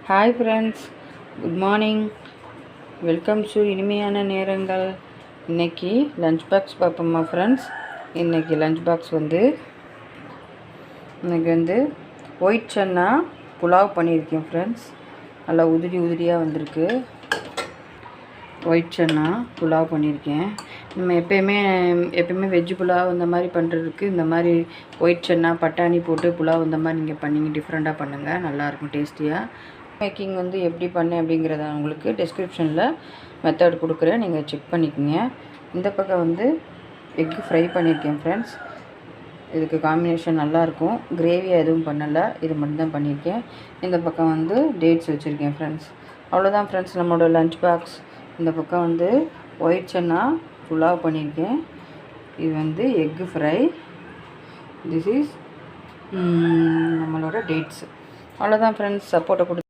Hi friends, good morning. Welcome to இனிமையான நேரங்கள். இன்றைக்கி லஞ்ச் பாக்ஸ் பார்ப்போம்மா ஃப்ரெண்ட்ஸ். இன்றைக்கி லஞ்ச் பாக்ஸ் இன்றைக்கி ஒயிட் சன்னா புலாவ் பண்ணியிருக்கேன் ஃப்ரெண்ட்ஸ். நல்லா உதிரியாக வந்திருக்கு. ஒயிட் சன்னா புலாவ் பண்ணியிருக்கேன். நம்ம எப்போயுமே வெஜ்ஜு புலாவ் இந்த மாதிரி பண்ணுறதுக்கு இந்த மாதிரி ஒயிட் சன்னா பட்டாணி போட்டு புலாவ் இந்த மாதிரி நீங்கள் பண்ணிங்க டிஃப்ரெண்ட்டாக பண்ணுங்கள், நல்லாயிருக்கும் டேஸ்டியாக. மேக்கிங் எப்படி பண்ணேன் அப்படிங்கிறத உங்களுக்கு டிஸ்கிரிப்ஷனில் மெத்தட் கொடுக்குறேன், நீங்கள் செக் பண்ணிக்கோங்க. இந்த பக்கம் எக்கு ஃப்ரை பண்ணியிருக்கேன் ஃப்ரெண்ட்ஸ். இதுக்கு காம்பினேஷன் நல்லாயிருக்கும். கிரேவியாக எதுவும் பண்ணலை, இது மட்டும்தான் பண்ணியிருக்கேன். இந்த பக்கம் டேட்ஸ் வச்சுருக்கேன் ஃப்ரெண்ட்ஸ். அவ்வளோதான் ஃப்ரெண்ட்ஸ் நம்மளோட லஞ்ச் பாக்ஸ். இந்த பக்கம் ஒயிட் சன்னா புலாவ் பண்ணியிருக்கேன். இது எக்கு ஃப்ரை. திஸ் இஸ் நம்மளோட டேட்ஸ். அவ்வளோதான் ஃப்ரெண்ட்ஸ். சப்போர்ட்டை